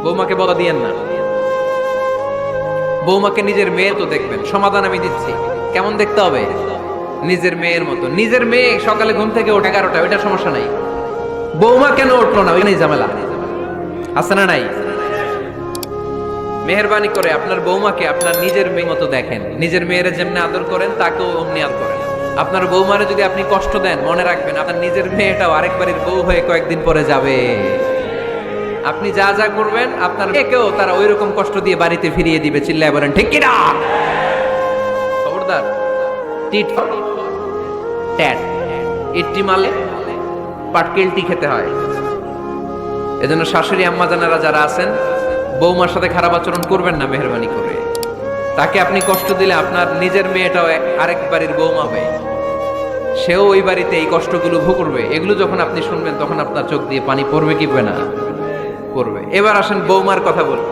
বৌমাকে বলা দিয়েন না। বৌমাকে নিজের মেয়ে তো দেখবেন, সমাধান আমি দিচ্ছি। কেমন দেখতে হবে? নিজের মেয়ের মতো। নিজের মেয়ে সকালে ঘুম থেকে ওঠে 11টা, ওইটা সমস্যা নাই। বৌমা কেন উঠলো না, ওইখানেই ঝামেলা। আছে না নাই? মেহেরবানি করে আপনার বৌমাকে আপনার নিজের মেয়ে মতো দেখেন। নিজের মেয়েরে যেমনি আদর করেন তাকেও অমনি আদর করেন। আপনার বৌমারে যদি আপনি কষ্ট দেন, মনে রাখবেন আপনার নিজের মেয়েটাও আরেক বাড়ির বউ হয়ে কয়েকদিন পরে যাবে। আপনি যা যা করবেন আপনার মেয়েকেও তারা ওই রকম কষ্ট দিয়ে বাড়িতে ফিরিয়ে দিবে। চিল্লায় বলেন ঠিক কি না? খবরদার। Tit for tat. ইট্টি মারলে পাটকেলটি খেতে হয়। এজন্য শাশুড়ি আম্মা জানারা যারা আছেন, বৌমার সাথে খারাপ আচরণ করবেন না মেহেরবানি করে। তাকে আপনি কষ্ট দিলে আপনার নিজের মেয়েটাও আরেক বাড়ির বৌমা হবে, সেও ওই বাড়িতে এই কষ্টগুলো ভোগ করবে। এগুলো যখন আপনি শুনবেন তখন আপনার চোখ দিয়ে পানি পড়বে কি না? পড়বে। এবার আসেন বৌমার কথা বলুন।